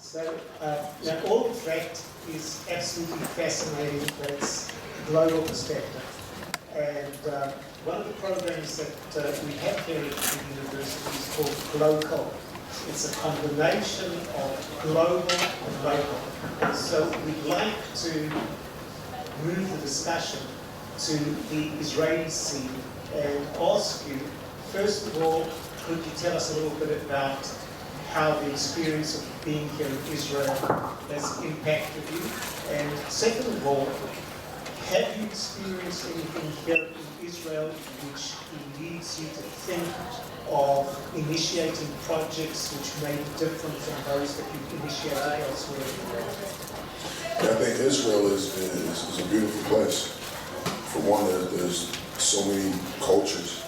So now all of that is absolutely fascinating, but it's a global perspective. And one of the programs that we have here at the university is called GLOCAL. It's a combination of global and local. So we'd like to move the discussion to the Israeli scene and ask you, first of all, could you tell us a little bit about how the experience of being here in Israel has impacted you? And second of all, have you experienced anything here in Israel which leads you to think of initiating projects which may be different from those that you've initiated elsewhere in the world? Yeah, I think Israel is a beautiful place. For one, there's so many cultures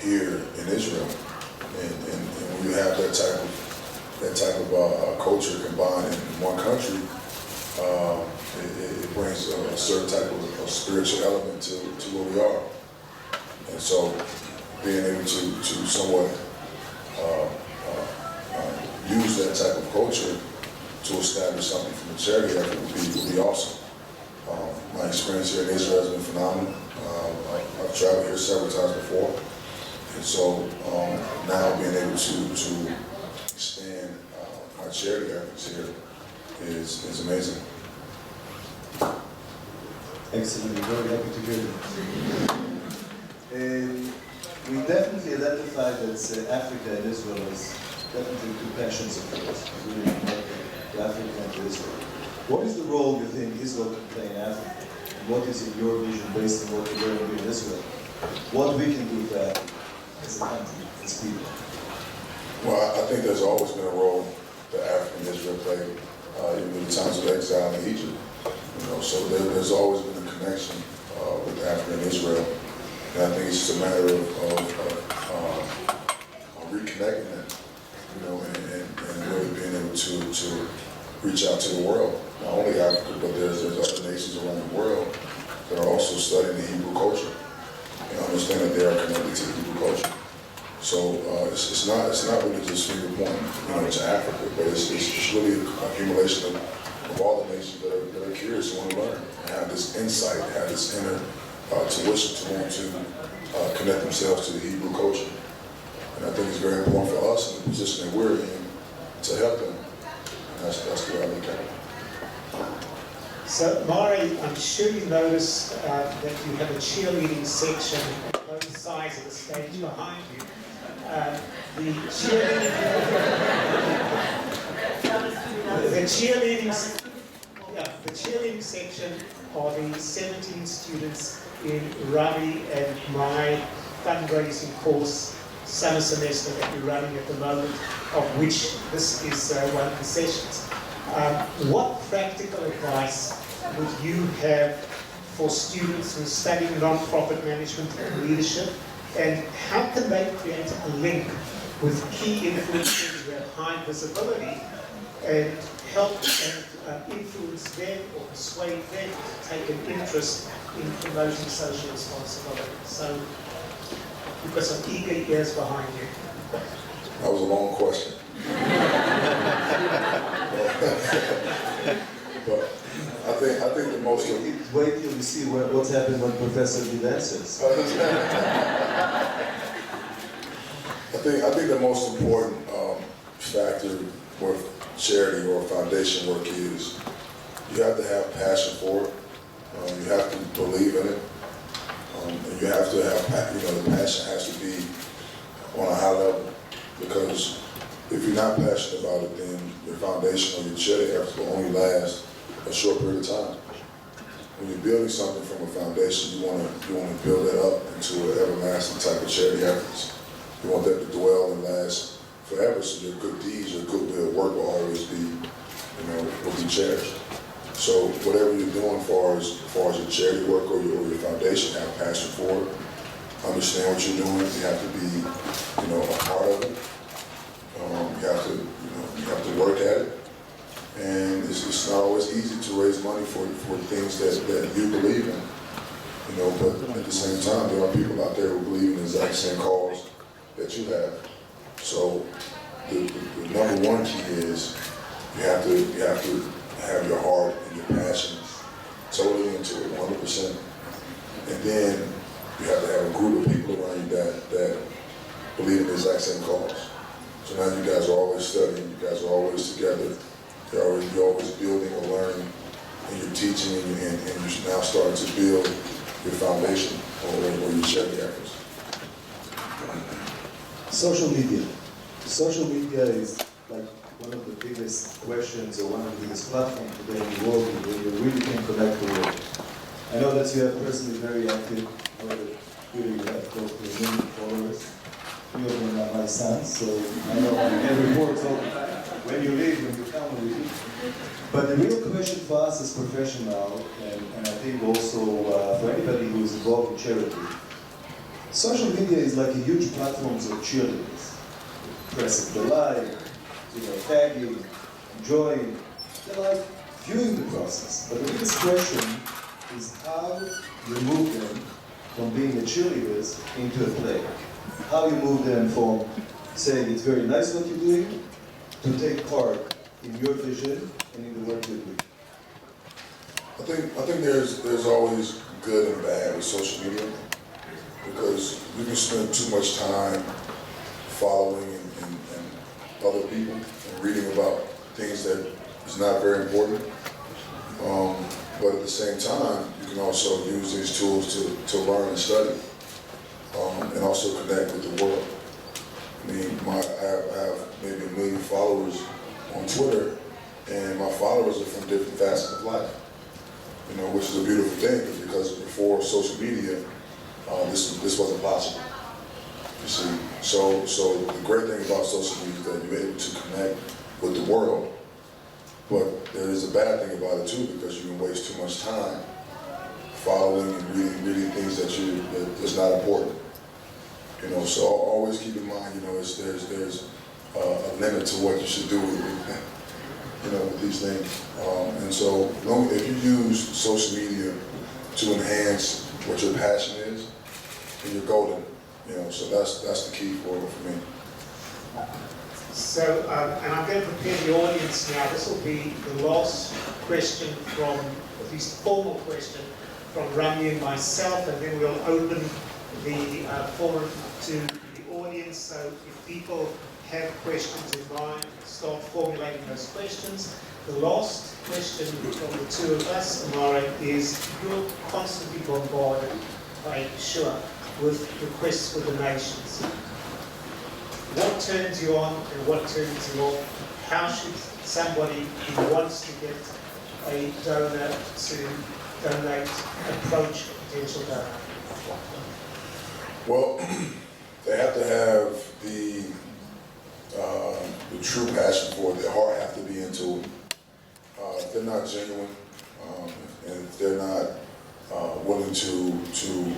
here in Israel, and when you have that type of culture combined in one country, it brings a certain type of spiritual element to where we are. And so being able to somewhat use that type of culture to establish something from a charity effort would be awesome. My experience here in Israel has been phenomenal. I've traveled here several times before. And so now being able to expand our charity efforts here is amazing. Excellent, we're very happy to hear that. We definitely identify that Africa and Israel as definitely two passions of yours, really to Africa and to Israel. What is the role you think Israel can play in Africa? And what is in your vision based on what you're learning here in Israel? What we can do for Africa as a country, as people? Well, I think there's always been a role that Africa and Israel played, even in the times of exile in Egypt. So there's always been a connection with Africa and Israel. And I think it's just a matter of reconnecting it, and really being able to reach out to the world. Not only Africa, but there's other nations around the world that are also studying the Hebrew culture and understand that they are connected to the Hebrew culture. So it's not really just finger pointing, to Africa, but it's really an accumulation of all the nations that are curious and want to learn and have this insight, have this inner tuition to want to connect themselves to the Hebrew culture. And I think it's very important for us in the position that we're in to help them. And that's the way I look at it. So, Amar'e, I'm sure you noticed that you have a cheerleading section on both sides of the stage behind you. The cheerleading section are the 17 students in Ravi and my fundraising course, summer semester that we're running at the moment, of which this is one of the sessions. What practical advice would you have for students who are studying non-profit management and leadership, and how can they create a link with key influencers who have high visibility and help and influence them or persuade them to take an interest in promoting social responsibility? So you've got some eager ears behind you. That was a long question. But I think the most... Wait till you see what's happened when Professor gives answers. I think the most important factor with charity or foundation work is you have to have passion for it. You have to believe in it. And you have to have, the passion has to be on a high level, because if you're not passionate about it, then your foundation or your charity efforts will only last a short period of time. When you're building something from a foundation, you want to build that up into an everlasting type of charity efforts. You want that to dwell and last forever, so your good deeds, your goodwill work will always be, will be cherished. So whatever you're doing as far as your charity work or your foundation, have passion for it. Understand what you're doing. You have to be, a part of it. You have to work at it. And it's not always easy to raise money for things that you believe in. But at the same time, there are people out there who believe in the exact same cause that you have. So the number one key is You have to have your heart and your passion totally into it, 100%. And then you have to have a group of people around you that believe in the exact same cause. So now you guys are always studying, you guys are always together, you're always building or learning, and you're teaching, and you're now starting to build your foundation or your shared efforts. Social media. Social media is like one of the biggest questions or one of the biggest platforms today in the world where you really can connect the world. I know that you are personally very active. I know that here you have close to 1 million followers. 3 of them are my sons, so I know I get reports all the time. When you leave, when you come, when you leave. But the real question for us as professionals, and I think also for anybody who is involved in charity, social media is like a huge platform of cheerleaders. Pressing the like, tagging, enjoying, they like viewing the process. But the biggest question is how you move them from being a cheerleaders into a player. How you move them from saying it's very nice what you're doing to take part in your vision and in the work you're doing. I think there's always good and bad with social media, because we can spend too much time following and other people and reading about things that is not very important. But at the same time, you can also use these tools to learn and study, and also connect with the world. I mean, I have maybe 1 million followers on Twitter, and my followers are from different facets of life. Which is a beautiful thing, because before social media, this wasn't possible. You see, so the great thing about social media is that you're able to connect with the world. But there is a bad thing about it too, because you can waste too much time following and reading things that's not important. So always keep in mind, there's a limit to what you should do with these things. And so if you use social media to enhance what your passion is, then you're golden. So that's the key for me. So, and I'm going to prepare the audience now. This will be the last question from, at least formal question, from Rami and myself, and then we'll open the forum to the audience. So if people have questions in mind, start formulating those questions. The last question from the two of us, Amar'e, is you're constantly bombarded by Yeshua with requests for donations. What turns you on and what turns you off? How should somebody who wants to get a donor to donate approach a potential donor? Well, they have to have the true passion for it. Their heart have to be into it. If they're not genuine, and if they're not willing to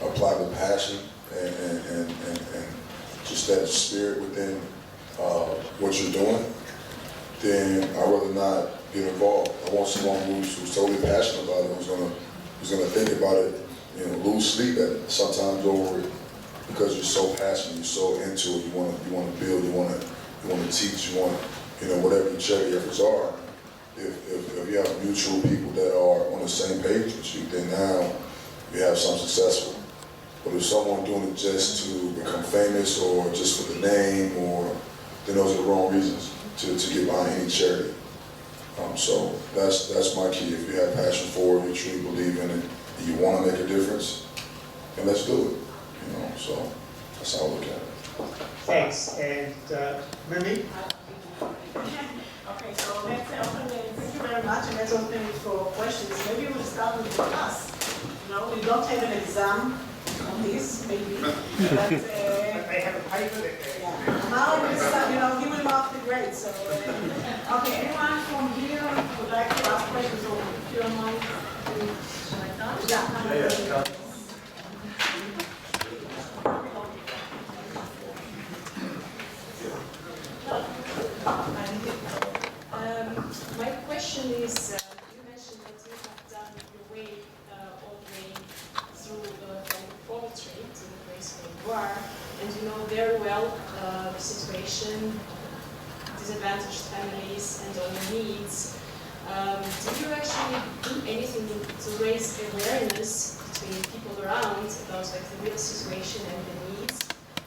apply the passion and just that spirit within what you're doing, then I'd rather not get involved. I want someone who's totally passionate about it, who's gonna think about it, lose sleep at it sometimes over it, because you're so passionate, you're so into it. You want to build, you want to teach, you want, whatever your charity efforts are. If you have mutual people that are on the same page with you, then now you have something successful. But if someone doing it just to become famous or just for the name, then those are the wrong reasons to get behind any charity. So that's my key. If you have passion for it, you truly believe in it, and you want to make a difference, then let's do it. So that's how I look at it. Thanks. And Mimi? Okay, so let's open it. Thank you very much, and let's open it for questions. Maybe we'll start with us. We don't have an exam on this, maybe. But They have a paper that they... yeah. Now we start, he will mark the grade. So, okay, anyone from here would like to ask questions, or if you don't mind, should I start? Yeah. My question is, you mentioned that you have done your way all the way through from the poetry to the place where you are, and you know very well the situation, disadvantaged families and on needs. Do you actually do anything to raise awareness between people around about like the real situation and the needs?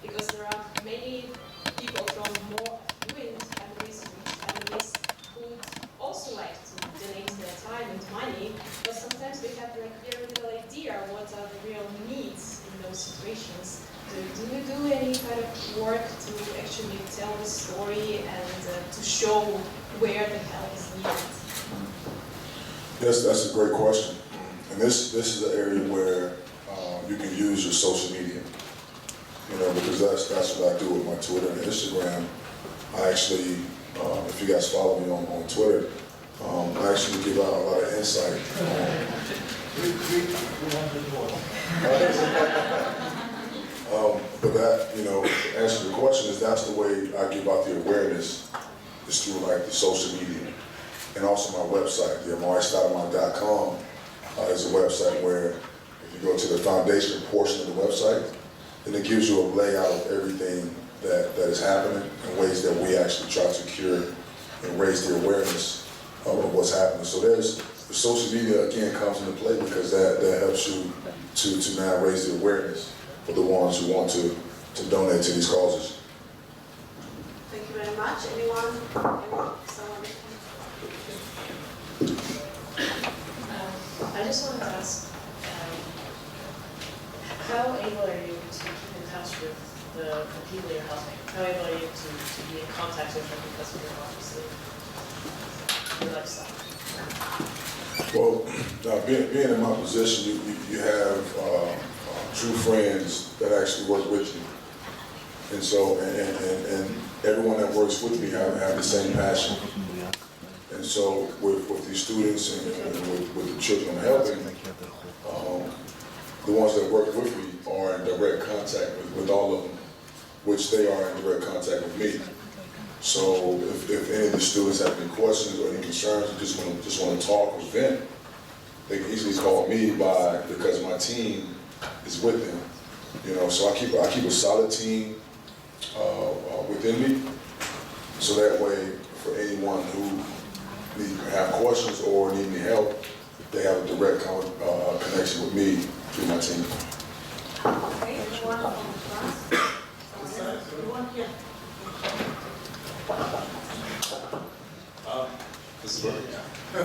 Because there are many people from more affluent families, rich families, who would also like to donate their time and money, but sometimes they have like very little idea what are the real needs in those situations. Do you do any kind of work to actually tell the story and to show where the help is needed? Yes, that's a great question. And this is an area where you can use your social media, you know, because that's what I do with my Twitter and Instagram. I actually, if you guys follow me on Twitter, I actually give out a lot of insight. But that, you know, to answer the question is that's the way I give out the awareness, is through like the social media. And also my website, the Amar'e Stoudemire.com is a website where if you go to the foundation portion of the website, then it gives you a layout of everything that is happening in ways that we actually try to cure and raise the awareness of what's happening. So there's, the social media again comes into play because that helps you to now raise the awareness for the ones who want to donate to these causes. Thank you very much. Anyone? Someone? I just wanted to ask, how able are you to keep in touch with the people you're helping? How able are you to be in contact with them because of your obviously your lifestyle? Well, being in my position, you have true friends that actually work with you. And so, and everyone that works with me have the same passion. And so with these students and with the children I'm helping, the ones that work with me are in direct contact with all of them, which they are in direct contact with me. So if any of the students have any questions or any concerns or just want to talk or vent, they can easily call me because my team is with them. You know, so I keep a solid team within me, so that way for anyone who have questions or need any help, they have a direct connection with me through my team. Okay, anyone on the front? Anyone here?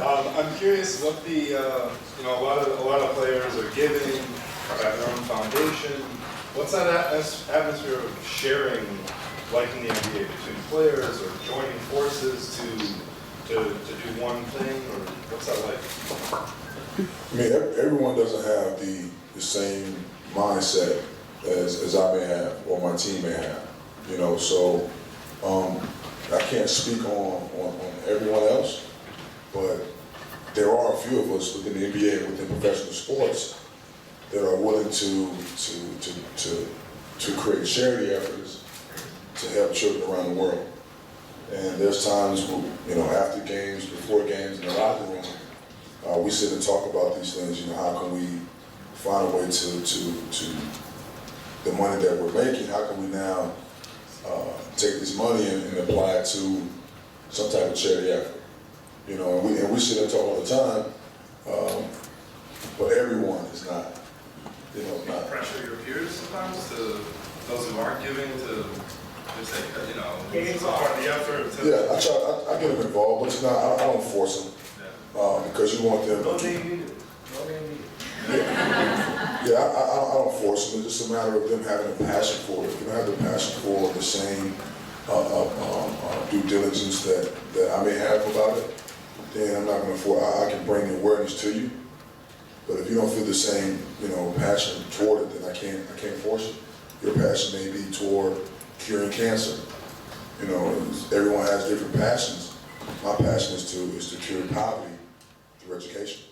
I'm curious what the you know, a lot of players are giving, have their own foundation. What's that atmosphere of sharing, like in the NBA, between players or joining forces to do one thing, or what's that like? I mean, everyone doesn't have the same mindset as I may have or my team may have. You know, so I can't speak on everyone else, but there are a few of us within the NBA and within professional sports that are willing to create charity efforts to help children around the world. And there's times, you know, after games, before games, in the locker room, we sit and talk about these things. You know, how can we find a way to the money that we're making? How can we now take this money and apply it to some type of charity effort? You know, and we sit and talk all the time, but everyone is not. You know, not Pressure your peers sometimes, to those who aren't giving, to just say, you know, it's part of the effort. Yeah, I get them involved, but you know, I don't force them. Because you want them. Yeah, I don't force them. It's just a matter of them having a passion for it. If you don't have the passion for the same due diligence that I may have about it, then I'm not going to force. I can bring the awareness to you, but if you don't feel the same, you know, passion toward it, then I can't force it. Your passion may be toward curing cancer. You know, everyone has different passions. My passion is to cure poverty through education.